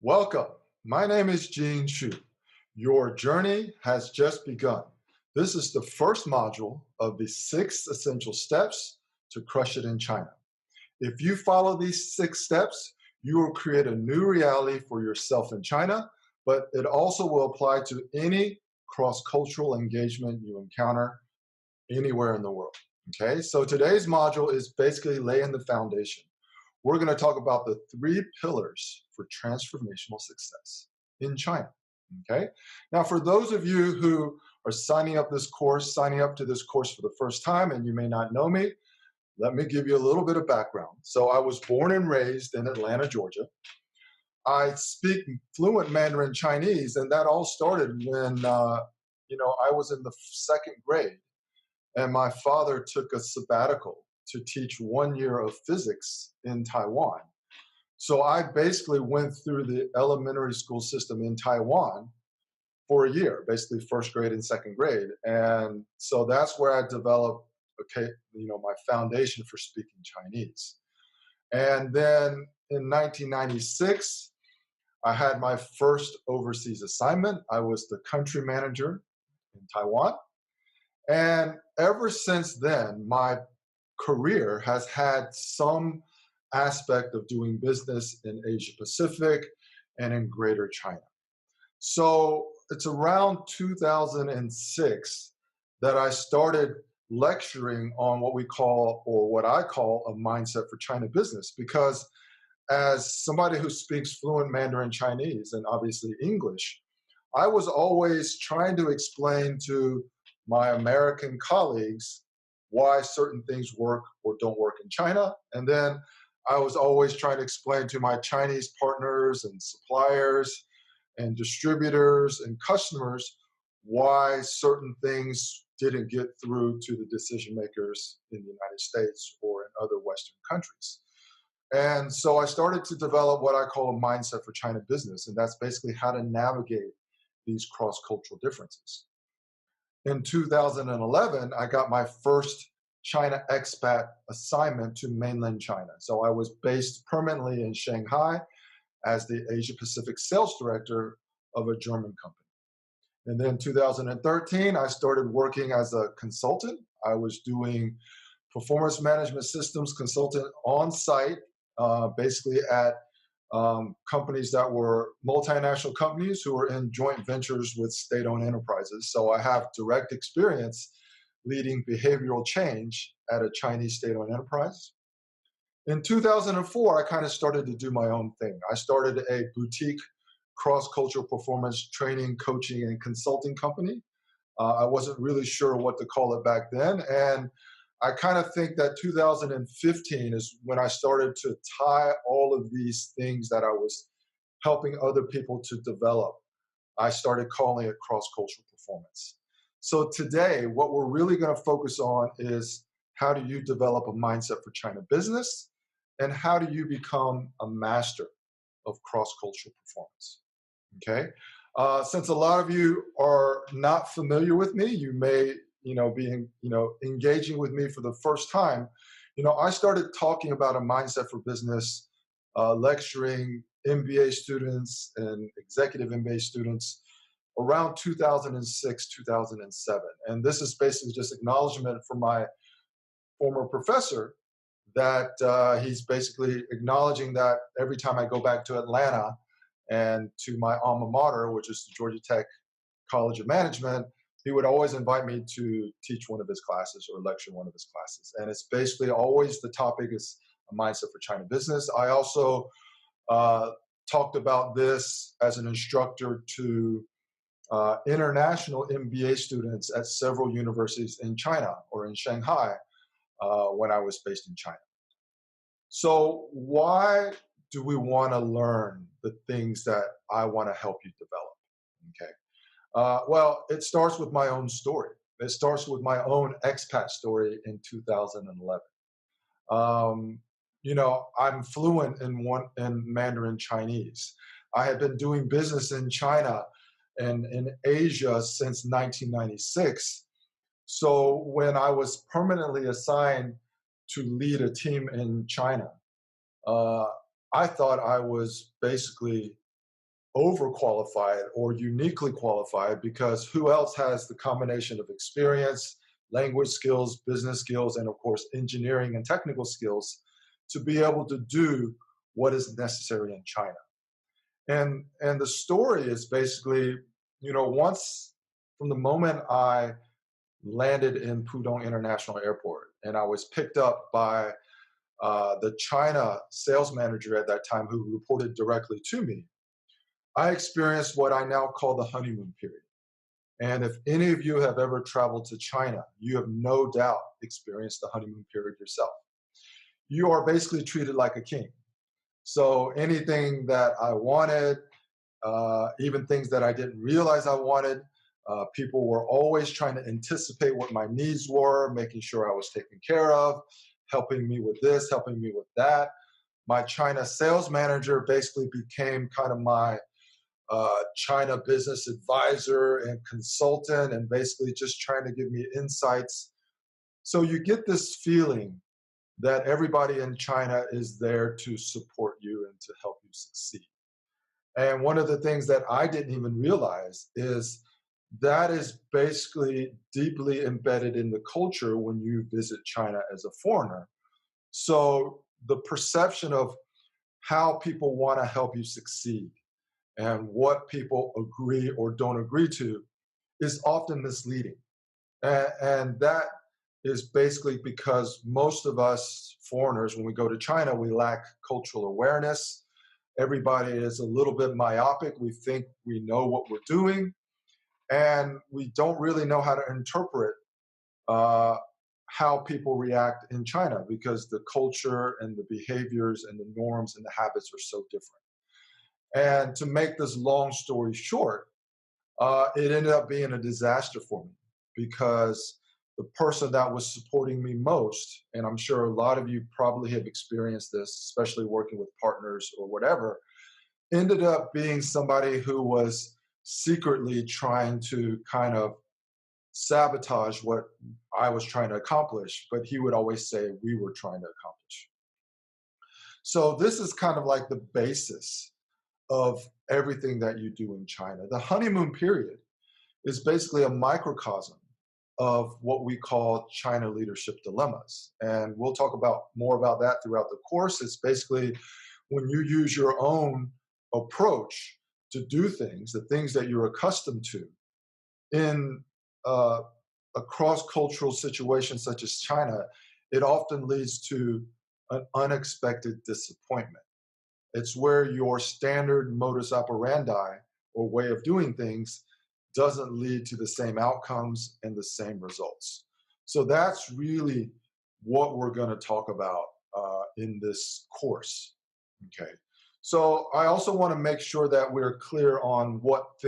Welcome. My name is Gene Chu. Your journey has just begun. This is the first module of the 6 essential steps to crush it in China. If you follow these 6 steps, you will create a new reality for yourself in China, but it also will apply to any cross-cultural engagement you encounter anywhere in the world. Okay, so today's module is basically laying the foundation. We're going to talk about the 3 pillars for transformational success in China. Okay, now for those of you who are signing up to this course for the first time, and you may not know me, let me give you a little bit of background. So I was born and raised in Atlanta, Georgia. I speak fluent Mandarin Chinese, and that all started when I was in the second grade, and my father took a sabbatical to teach 1 year of physics in Taiwan. So I basically went through the elementary school system in Taiwan for a year, basically first grade and second grade. And so that's where I developed, my foundation for speaking Chinese. And then in 1996, I had my first overseas assignment. I was the country manager in Taiwan. And ever since then, my career has had some aspect of doing business in Asia Pacific and in Greater China. So it's around 2006 that I started lecturing on what I call a mindset for China business, because as somebody who speaks fluent Mandarin Chinese and obviously English, I was always trying to explain to my American colleagues why certain things work or don't work in China. And then I was always trying to explain to my Chinese partners and suppliers and distributors and customers why certain things didn't get through to the decision makers in the United States or in other Western countries. And so I started to develop what I call a mindset for China business, and that's basically how to navigate these cross-cultural differences. In 2011, I got my first China expat assignment to mainland China. So I was based permanently in Shanghai as the Asia Pacific sales director of a German company. And then 2013, I started working as a consultant. I was doing performance management systems consultant on site, basically at companies that were multinational companies who were in joint ventures with state-owned enterprises. So I have direct experience leading behavioral change at a Chinese state-owned enterprise. In 2004, I kind of started to do my own thing. I started a boutique cross-cultural performance training, coaching, and consulting company. I wasn't really sure what to call it back then. And I kind of think that 2015 is when I started to tie all of these things that I was helping other people to develop. I started calling it cross-cultural performance. So today, what we're really going to focus on is how do you develop a mindset for China business, and how do you become a master of cross-cultural performance? Okay. Since a lot of you are not familiar with me, you may be engaging with me for the first time. I started talking about a mindset for business, lecturing MBA students and executive MBA students around 2006, 2007. And this is basically just acknowledgement from my former professor that he's basically acknowledging that every time I go back to Atlanta and to my alma mater, which is the Georgia Tech College of Management, he would always invite me to teach one of his classes or lecture one of his classes. And it's basically always the topic is a mindset for China business. I also talked about this as an instructor to international MBA students at several universities in China or in Shanghai when I was based in China. So why do we want to learn the things that I want to help you develop? Okay. Well, it starts with my own story. It starts with my own expat story in 2011. I'm fluent in Mandarin Chinese. I had been doing business in China and in Asia since 1996. So when I was permanently assigned to lead a team in China, I thought I was basically overqualified or uniquely qualified, because who else has the combination of experience, language skills, business skills, and of course, engineering and technical skills to be able to do what is necessary in China. And the story is basically, once from the moment I landed in Pudong International Airport and I was picked up by the China sales manager at that time who reported directly to me, I experienced what I now call the honeymoon period. And if any of you have ever traveled to China, you have no doubt experienced the honeymoon period yourself. You are basically treated like a king. So anything that I wanted, even things that I didn't realize I wanted, people were always trying to anticipate what my needs were, making sure I was taken care of, helping me with this, helping me with that. My China sales manager basically became kind of my China business advisor and consultant, and basically just trying to give me insights. So you get this feeling that everybody in China is there to support you and to help you succeed. And one of the things that I didn't even realize is that is basically deeply embedded in the culture when you visit China as a foreigner. So the perception of how people want to help you succeed and what people agree or don't agree to is often misleading. And that is basically because most of us foreigners, when we go to China, we lack cultural awareness. Everybody is a little bit myopic. We think we know what we're doing, and we don't really know how to interpret how people react in China, because the culture and the behaviors and the norms and the habits are so different. And to make this long story short, it ended up being a disaster for me, because the person that was supporting me most, and I'm sure a lot of you probably have experienced this, especially working with partners or whatever, ended up being somebody who was secretly trying to kind of sabotage what I was trying to accomplish, but he would always say we were trying to accomplish. So this is kind of like the basis of everything that you do in China. The honeymoon period is basically a microcosm of what we call China leadership dilemmas. And we'll talk about more about that throughout the course. It's basically when you use your own approach to do things, the things that you're accustomed to in a cross-cultural situation such as China, it often leads to an unexpected disappointment. It's where your standard modus operandi or way of doing things doesn't lead to the same outcomes and the same results. So that's really what we're going to talk about in this course. Okay. So I also want to make sure that we're clear on what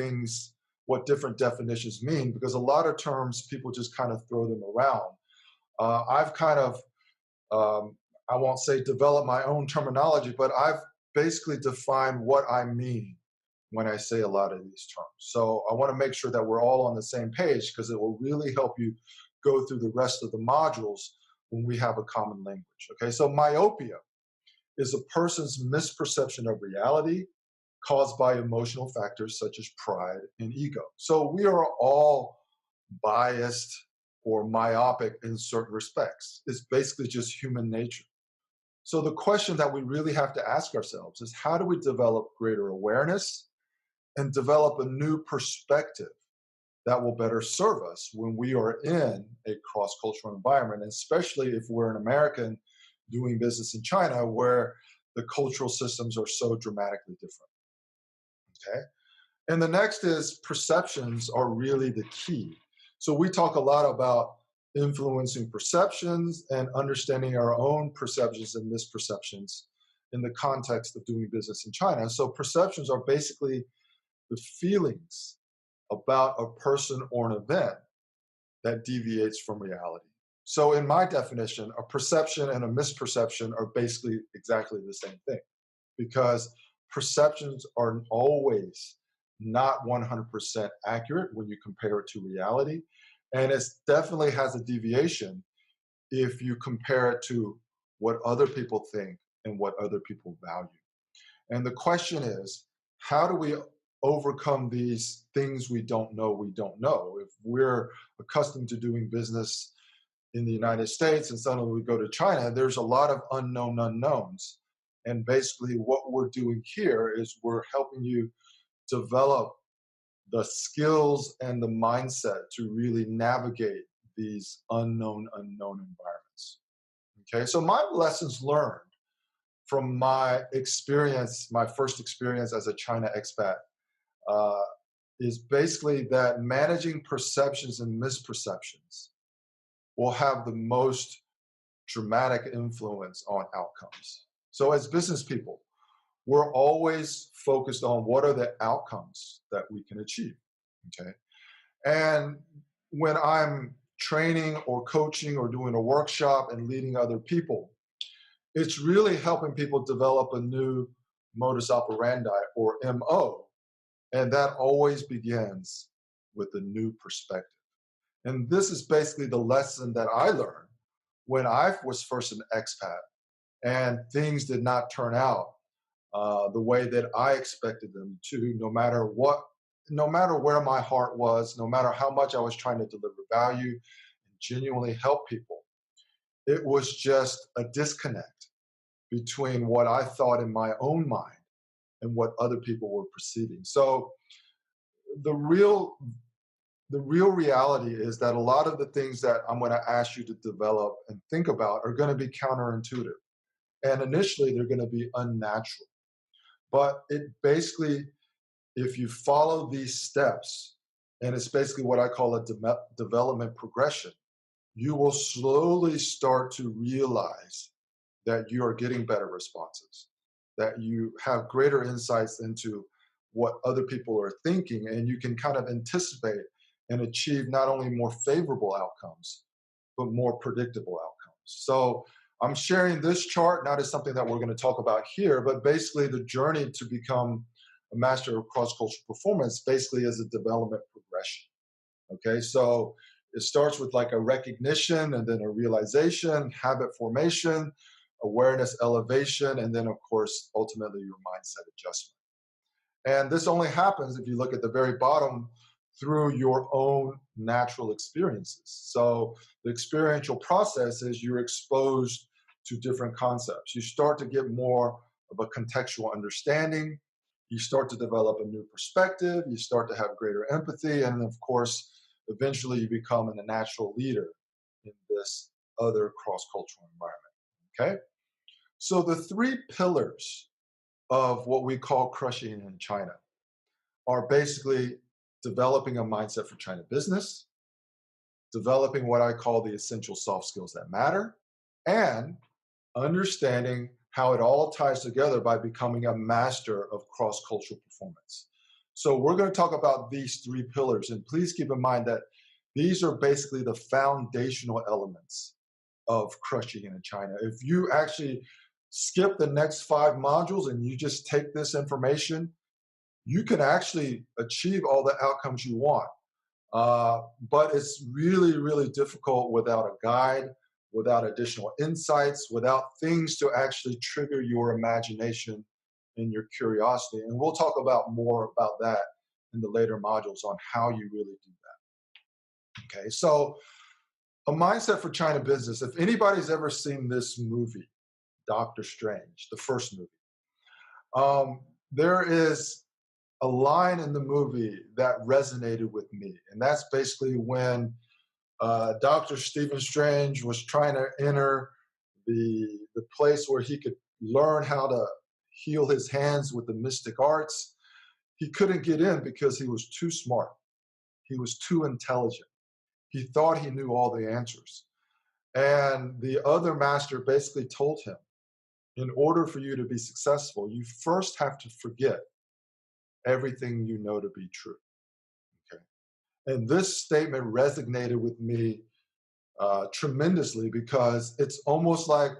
different definitions mean, because a lot of terms people just kind of throw them around. I've kind of, I won't say developed my own terminology, but I've basically defined what I mean when I say a lot of these terms. So I want to make sure that we're all on the same page, because it will really help you go through the rest of the modules when we have a common language. Okay, so myopia is a person's misperception of reality caused by emotional factors such as pride and ego. So we are all biased or myopic in certain respects. It's basically just human nature. So the question that we really have to ask ourselves is, how do we develop greater awareness and develop a new perspective that will better serve us when we are in a cross-cultural environment, especially if we're an American doing business in China, where the cultural systems are so dramatically different. Okay. And the next is perceptions are really the key. So we talk a lot about influencing perceptions and understanding our own perceptions and misperceptions in the context of doing business in China. So perceptions are basically the feelings about a person or an event that deviates from reality. So in my definition, a perception and a misperception are basically exactly the same thing, because perceptions are always not 100% accurate when you compare it to reality. And it definitely has a deviation if you compare it to what other people think and what other people value. And the question is, how do we overcome these things we don't know? If we're accustomed to doing business in the United States and suddenly we go to China, there's a lot of unknown unknowns. And basically, what we're doing here is we're helping you develop the skills and the mindset to really navigate these unknown environments. Okay, so my lessons learned from my experience, my first experience as a China expat, uh, is basically that managing perceptions and misperceptions will have the most dramatic influence on outcomes. So, as business people, we're always focused on what are the outcomes that we can achieve. Okay. And when I'm training or coaching or doing a workshop and leading other people, it's really helping people develop a new modus operandi or MO. And that always begins with a new perspective. And this is basically the lesson that I learned when I was first an expat and things did not turn out the way that I expected them to, no matter where my heart was, no matter how much I was trying to deliver value and genuinely help people. It was just a disconnect between what I thought in my own mind and what other people were perceiving. So the real the real reality is that a lot of the things that I'm going to ask you to develop and think about are going to be counterintuitive. And initially, they're going to be unnatural. But it basically, if you follow these steps, and it's basically what I call a development progression, you will slowly start to realize that you are getting better responses, that you have greater insights into what other people are thinking, and you can kind of anticipate and achieve not only more favorable outcomes, but more predictable outcomes. So I'm sharing this chart not as something that we're going to talk about here, but basically the journey to become a master of cross-cultural performance basically is a development progression. Okay, so it starts with like a recognition and then a realization, habit formation, awareness elevation, and then of course, ultimately your mindset adjustment. And this only happens if you look at the very bottom through your own natural experiences. So the experiential process is you're exposed to different concepts. You start to get more of a contextual understanding. You start to develop a new perspective. You start to have greater empathy. And of course, eventually you become a natural leader in this other cross-cultural environment. Okay? So the three pillars of what we call crushing in China are basically developing a mindset for China business, developing what I call the essential soft skills that matter, and understanding how it all ties together by becoming a master of cross-cultural performance. So we're going to talk about these three pillars, and please keep in mind that these are basically the foundational elements of crushing in China. If you actually skip the next 5 modules and you just take this information, you can actually achieve all the outcomes you want. But it's really, really difficult without a guide, without additional insights, without things to actually trigger your imagination and your curiosity. And we'll talk about more about that in the later modules on how you really do that. Okay, so a mindset for China business. If anybody's ever seen this movie, Doctor Strange, the first movie, there is a line in the movie that resonated with me. And that's basically when Dr. Stephen Strange was trying to enter the place where he could learn how to heal his hands with the mystic arts. He couldn't get in because he was too smart. He was too intelligent. He thought he knew all the answers. And the other master basically told him, in order for you to be successful, you first have to forget everything you know to be true. Okay. And this statement resonated with me tremendously because it's almost like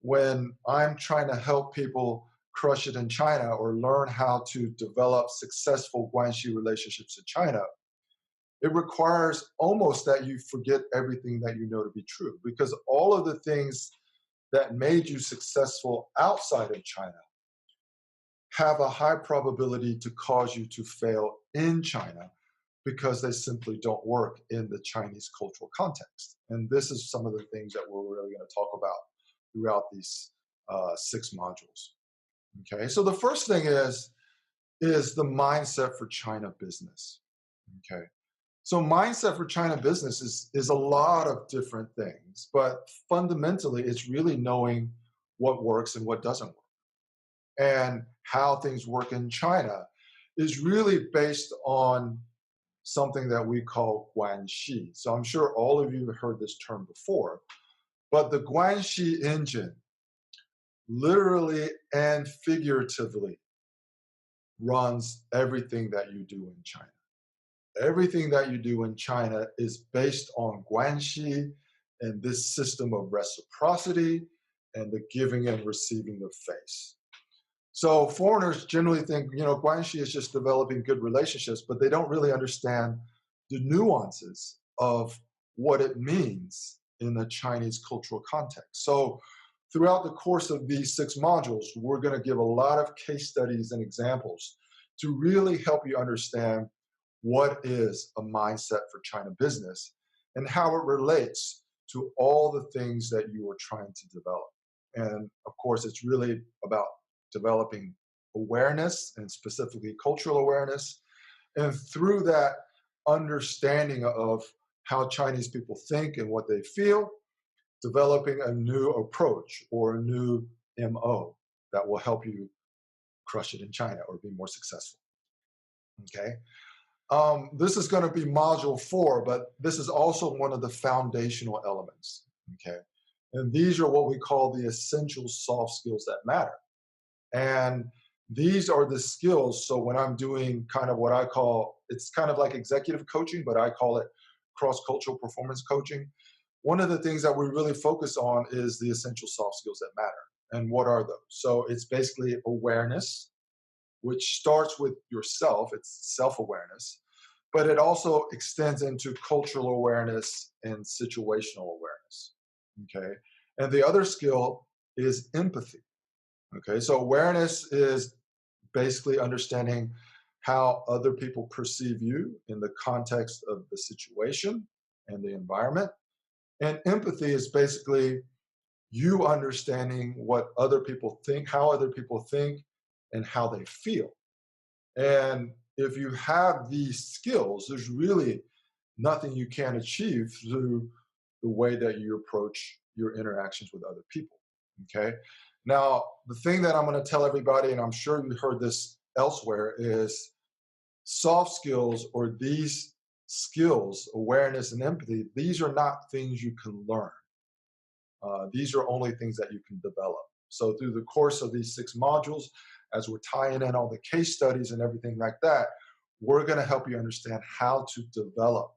when I'm trying to help people crush it in China or learn how to develop successful Guanxi relationships in China, it requires almost that you forget everything that you know to be true, because all of the things that made you successful outside of China have a high probability to cause you to fail in China because they simply don't work in the Chinese cultural context. And this is some of the things that we're really going to talk about throughout these 6 modules. Okay, so the first thing is the mindset for China business. Okay, so mindset for China business is a lot of different things, but fundamentally it's really knowing what works and what doesn't work. And how things work in China is really based on something that we call Guanxi. So I'm sure all of you have heard this term before, but the Guanxi engine literally and figuratively runs everything that you do in China. Everything that you do in China is based on Guanxi and this system of reciprocity and the giving and receiving of face. So foreigners generally think, Guanxi is just developing good relationships, but they don't really understand the nuances of what it means in the Chinese cultural context. So throughout the course of these 6 modules, we're going to give a lot of case studies and examples to really help you understand what is a mindset for China business and how it relates to all the things that you are trying to develop. And of course, it's really about developing awareness and specifically cultural awareness. And through that understanding of how Chinese people think and what they feel, developing a new approach or a new MO that will help you crush it in China or be more successful. Okay. This is going to be module 4, but this is also one of the foundational elements. Okay. And these are what we call the essential soft skills that matter. And these are the skills. So when I'm doing kind of what I call, it's kind of like executive coaching, but I call it cross-cultural performance coaching. One of the things that we really focus on is the essential soft skills that matter. And what are those? So it's basically awareness, which starts with yourself. It's self-awareness, but it also extends into cultural awareness and situational awareness. Okay. And the other skill is empathy. Okay. So awareness is basically understanding how other people perceive you in the context of the situation and the environment. And empathy is basically you understanding what other people think, how other people think, and how they feel. And if you have these skills, there's really nothing you can achieve through the way that you approach your interactions with other people. Okay. Now, the thing that I'm going to tell everybody, and I'm sure you heard this elsewhere, is soft skills or these skills, awareness and empathy, these are not things you can learn. These are only things that you can develop. So through the course of these 6 modules, as we're tying in all the case studies and everything like that, we're going to help you understand how to develop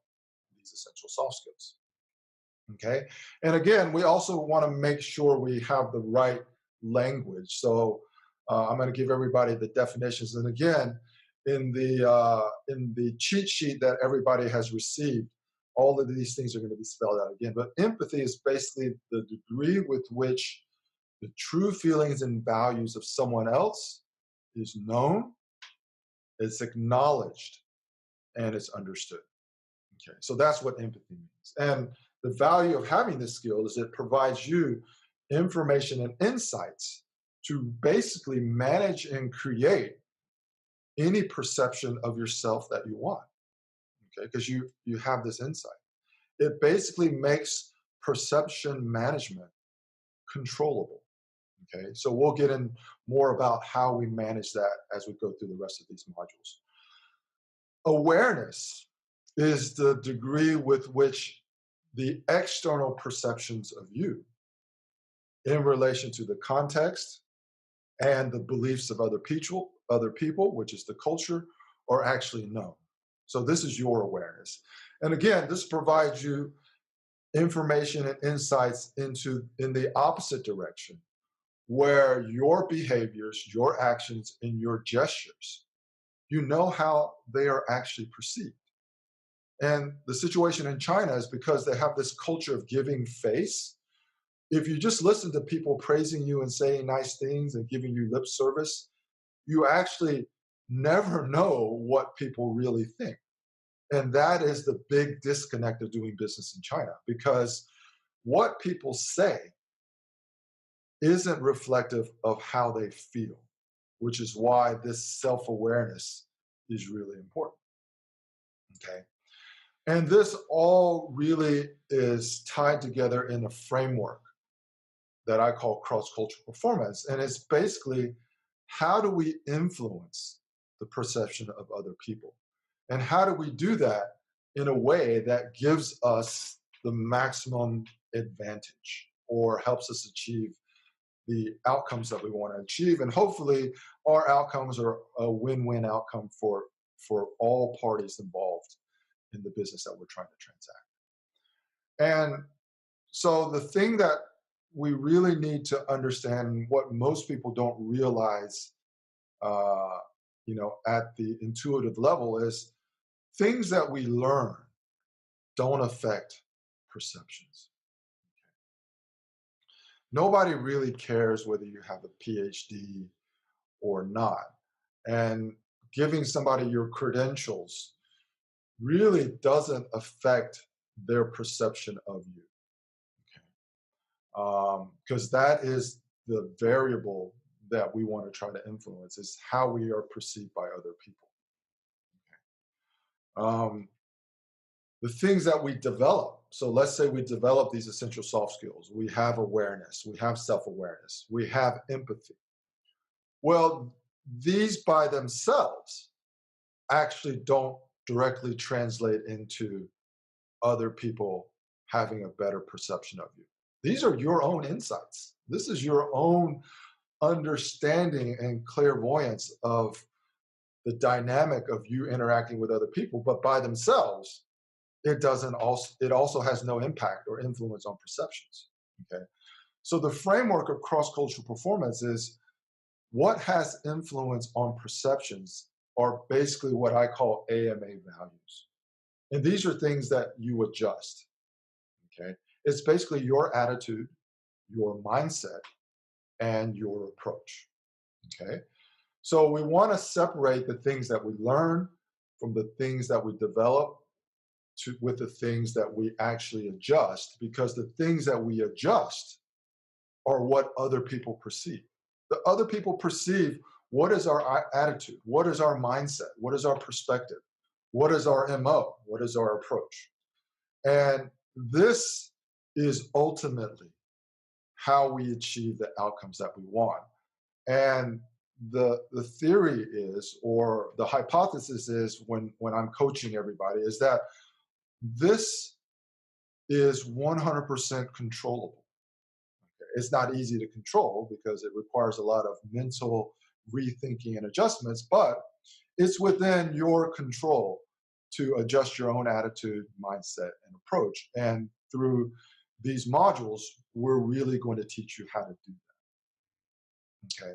these essential soft skills. Okay. And again, we also want to make sure we have the right language. So I'm going to give everybody the definitions. And again, in the cheat sheet that everybody has received, all of these things are going to be spelled out again. But empathy is basically the degree with which the true feelings and values of someone else is known, it's acknowledged, and it's understood. Okay, so that's what empathy means. And the value of having this skill is it provides you information and insights to basically manage and create any perception of yourself that you want. Okay, because you have this insight. It basically makes perception management controllable. Okay, so we'll get in more about how we manage that as we go through the rest of these modules. Awareness is the degree with which the external perceptions of you in relation to the context and the beliefs of other people, which is the culture, are actually known. So this is your awareness. And again, this provides you information and insights in the opposite direction, where your behaviors, your actions, and your gestures, you know how they are actually perceived. And the situation in China is because they have this culture of giving face. If you just listen to people praising you and saying nice things and giving you lip service, you actually never know what people really think. And that is the big disconnect of doing business in China, because what people say isn't reflective of how they feel, which is why this self-awareness is really important. Okay. And this all really is tied together in a framework that I call cross-cultural performance. And it's basically, how do we influence the perception of other people? And how do we do that in a way that gives us the maximum advantage or helps us achieve the outcomes that we want to achieve? And hopefully our outcomes are a win-win outcome for all parties involved in the business that we're trying to transact. And so the thing that we really need to understand, what most people don't realize, at the intuitive level, is things that we learn don't affect perceptions. Nobody really cares whether you have a PhD or not. And giving somebody your credentials really doesn't affect their perception of you. Because that is the variable that we want to try to influence, is how we are perceived by other people. The things that we develop. So let's say we develop these essential soft skills. We have awareness, we have self-awareness, we have empathy. Well, these by themselves actually don't directly translate into other people having a better perception of you. These are your own insights. This is your own understanding and clairvoyance of the dynamic of you interacting with other people, but by themselves, it also has no impact or influence on perceptions. Okay. So the framework of cross-cultural performance is, what has influence on perceptions are basically what I call AMA values. And these are things that you adjust. Okay. It's basically your attitude, your mindset, and your approach. Okay. So we want to separate the things that we learn from the things that we develop with the things that we actually adjust, because the things that we adjust are what other people perceive. The other people perceive what is our attitude, what is our mindset, what is our perspective, what is our MO, what is our approach. And this is ultimately how we achieve the outcomes that we want. And the theory is, or the hypothesis is, when I'm coaching everybody, is that this is 100% controllable. Okay. It's not easy to control because it requires a lot of mental rethinking and adjustments, but it's within your control to adjust your own attitude, mindset, and approach. And through these modules, we're really going to teach you how to do that. Okay.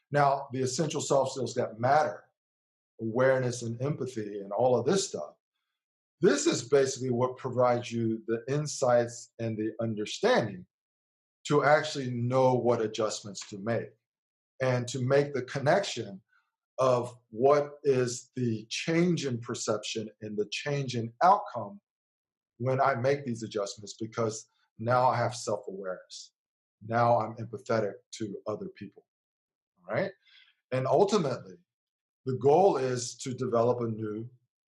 Now, the essential soft skills that matter, awareness and empathy and all of this stuff, this is basically what provides you the insights and the understanding to actually know what adjustments to make, and to make the connection of what is the change in perception and the change in outcome when I make these adjustments, because now I have self-awareness. Now I'm empathetic to other people, all right? And ultimately, the goal is to develop a new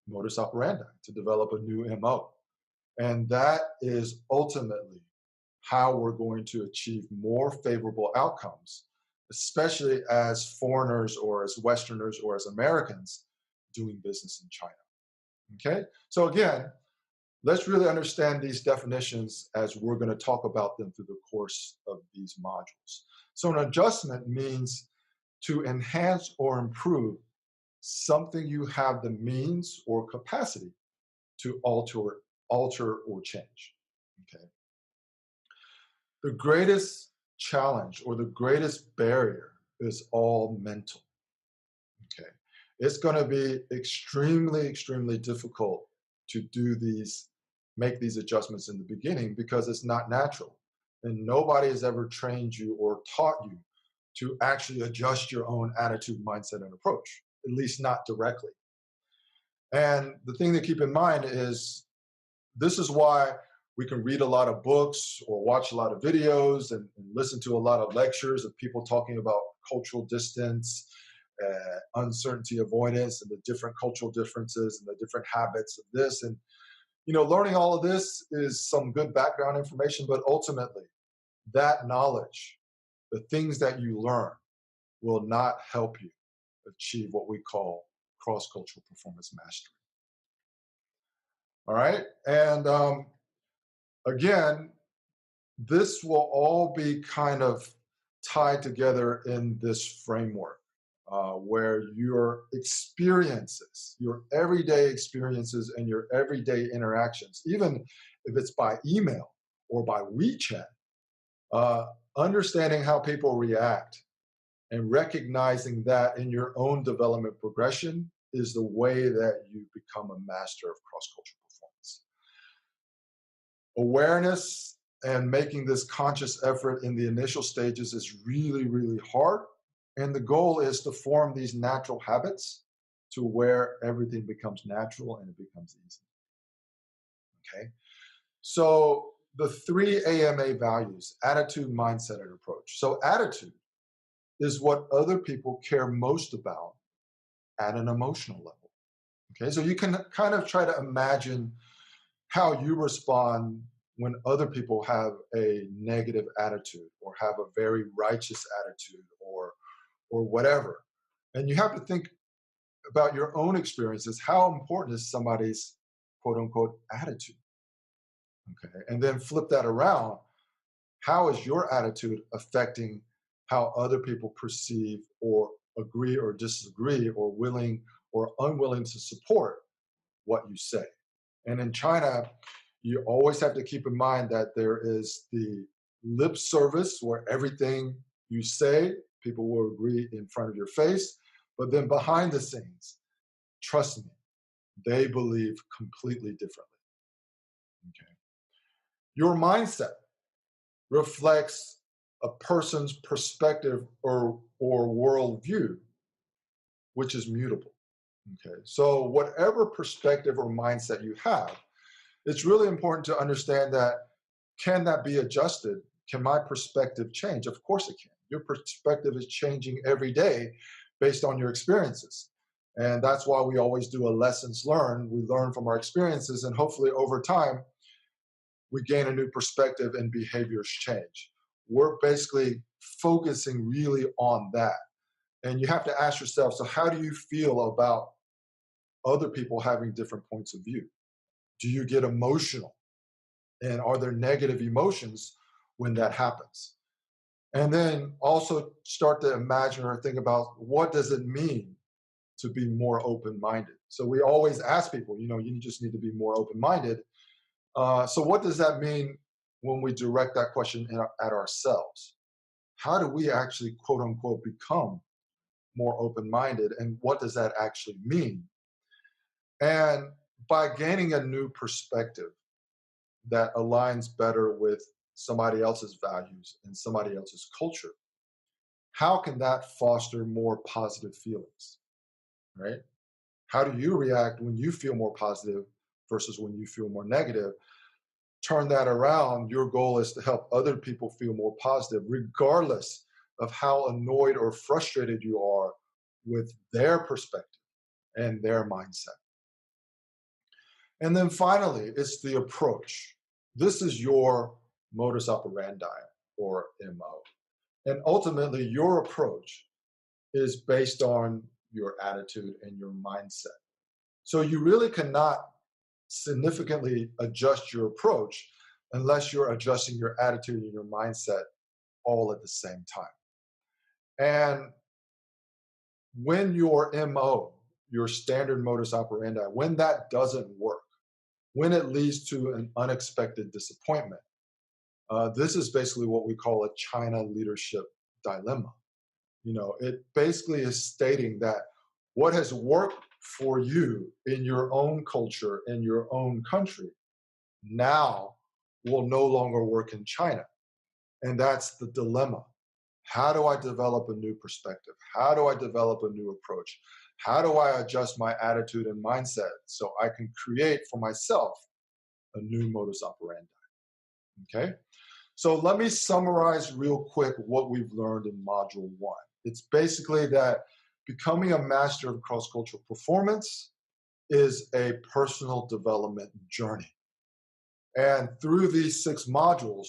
modus operandi, to develop a new MO. And that is ultimately how we're going to achieve more favorable outcomes, especially as foreigners or as Westerners or as Americans doing business in China. Okay? So again, let's really understand these definitions as we're going to talk about them through the course of these modules. So an adjustment means to enhance or improve something you have the means or capacity to alter or change. Okay. The greatest challenge or the greatest barrier is all mental. Okay. It's going to be extremely, extremely difficult to make these adjustments in the beginning, because it's not natural. And nobody has ever trained you or taught you to actually adjust your own attitude, mindset, and approach, at least not directly. And the thing to keep in mind is this is why we can read a lot of books or watch a lot of videos and listen to a lot of lectures of people talking about cultural distance, uncertainty avoidance, and the different cultural differences and the different habits of this. And, learning all of this is some good background information, but ultimately, that knowledge, the things that you learn, will not help you achieve what we call cross-cultural performance mastery. All right. And again, this will all be kind of tied together in this framework where your experiences, your everyday experiences and your everyday interactions, even if it's by email or by WeChat, understanding how people react and recognizing that in your own development progression is the way that you become a master of cross-cultural performance. Awareness and making this conscious effort in the initial stages is really, really hard. And the goal is to form these natural habits to where everything becomes natural and it becomes easy. Okay. So the 3 AMA values: attitude, mindset, and approach. So attitude is what other people care most about at an emotional level. Okay. So you can kind of try to imagine how you respond when other people have a negative attitude or have a very righteous attitude or whatever. And you have to think about your own experiences. How important is somebody's quote unquote attitude? Okay. And then flip that around. How is your attitude affecting how other people perceive or agree or disagree or willing or unwilling to support what you say? And in China, you always have to keep in mind that there is the lip service where everything you say, people will agree in front of your face. But then behind the scenes, trust me, they believe completely differently. Okay. Your mindset reflects a person's perspective or worldview, which is mutable. Okay. So whatever perspective or mindset you have, it's really important to understand that, can that be adjusted? Can my perspective change? Of course it can. Your perspective is changing every day based on your experiences. And that's why we always do a lessons learned. We learn from our experiences, and hopefully over time, we gain a new perspective and behaviors change. We're basically focusing really on that. And you have to ask yourself, so how do you feel about other people having different points of view? Do you get emotional? And are there negative emotions when that happens? And then also start to imagine or think about, what does it mean to be more open-minded? So we always ask people, you just need to be more open-minded. So what does that mean when we direct that question at ourselves? How do we actually, quote unquote, become more open-minded? And what does that actually mean? And by gaining a new perspective that aligns better with somebody else's values and somebody else's culture, how can that foster more positive feelings, right? How do you react when you feel more positive versus when you feel more negative? Turn that around. Your goal is to help other people feel more positive, regardless of how annoyed or frustrated you are with their perspective and their mindset. And then finally, it's the approach. This is your modus operandi, or MO. And ultimately, your approach is based on your attitude and your mindset. So you really cannot significantly adjust your approach unless you're adjusting your attitude and your mindset all at the same time. And when your MO, your standard modus operandi, when that doesn't work, when it leads to an unexpected disappointment, this is basically what we call a China leadership dilemma. It basically is stating that what has worked for you in your own culture, in your own country, now will no longer work in China. And that's the dilemma. How do I develop a new perspective? How do I develop a new approach? How do I adjust my attitude and mindset so I can create for myself a new modus operandi? Okay? So let me summarize real quick what we've learned in Module 1. It's basically that becoming a master of cross-cultural performance is a personal development journey. And through these 6 modules,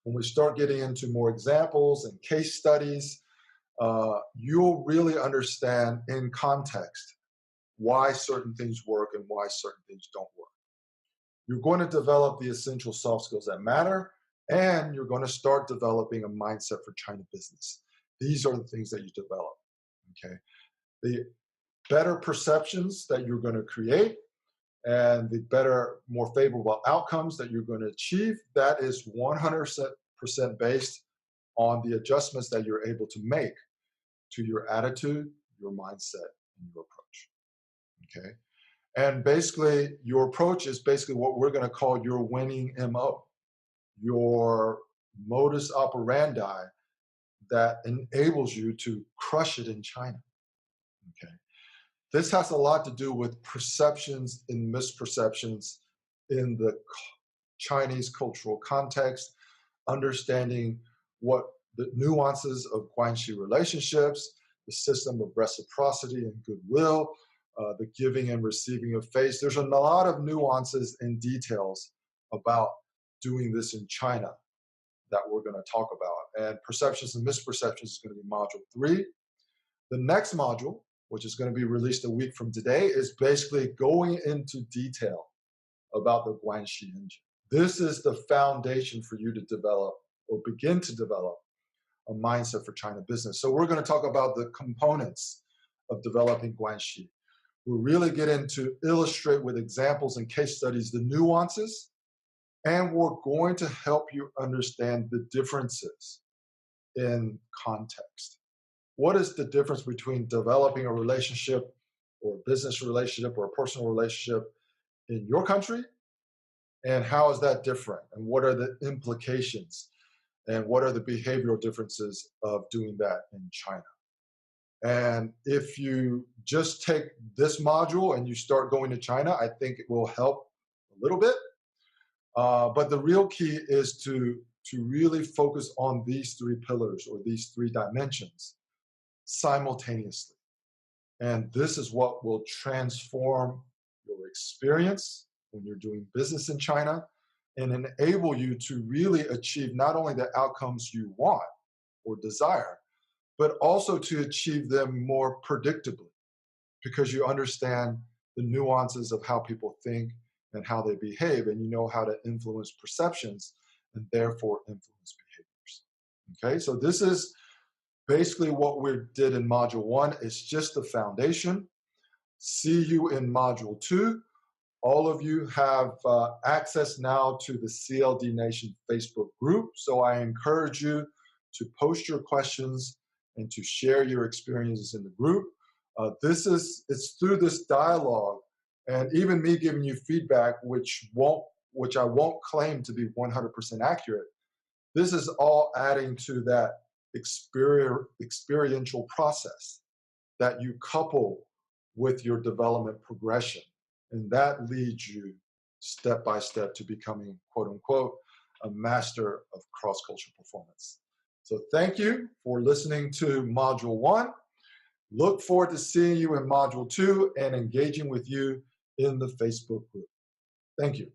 when we start getting into more examples and case studies, you'll really understand in context why certain things work and why certain things don't work. You're going to develop the essential soft skills that matter, and you're going to start developing a mindset for China business. These are the things that you develop, okay? The better perceptions that you're going to create and the better, more favorable outcomes that you're going to achieve, that is 100% based on the adjustments that you're able to make to your attitude, your mindset, and your approach, okay? And basically, your approach is basically what we're going to call your winning MO, your modus operandi that enables you to crush it in China, okay? This has a lot to do with perceptions and misperceptions in the Chinese cultural context, understanding what the nuances of Guanxi relationships, the system of reciprocity and goodwill, the giving and receiving of face. There's a lot of nuances and details about doing this in China that we're going to talk about. And perceptions and misperceptions is going to be module 3. The next module, which is going to be released a week from today, is basically going into detail about the Guanxi engine. This is the foundation for you to develop or begin to develop a mindset for China business. So we're going to talk about the components of developing Guanxi. We'll really get into illustrate with examples and case studies the nuances, and we're going to help you understand the differences in context. What is the difference between developing a relationship or a business relationship or a personal relationship in your country, and how is that different? And what are the implications? And what are the behavioral differences of doing that in China? And if you just take this module and you start going to China, I think it will help a little bit. But the real key is to really focus on these 3 pillars or these 3 dimensions simultaneously. And this is what will transform your experience when you're doing business in China and enable you to really achieve not only the outcomes you want or desire, but also to achieve them more predictably because you understand the nuances of how people think and how they behave, and you know how to influence perceptions and therefore influence behaviors. Okay, so this is basically what we did in Module 1. It's just the foundation. See you in Module 2. All of you have access now to the CLD Nation Facebook group, so I encourage you to post your questions and to share your experiences in the group. It's through this dialogue and even me giving you feedback, which I won't claim to be 100% accurate. This is all adding to that experiential process that you couple with your development progression. And that leads you step by step to becoming, quote unquote, a master of cross-cultural performance. So thank you for listening to Module 1. Look forward to seeing you in Module 2 and engaging with you in the Facebook group. Thank you.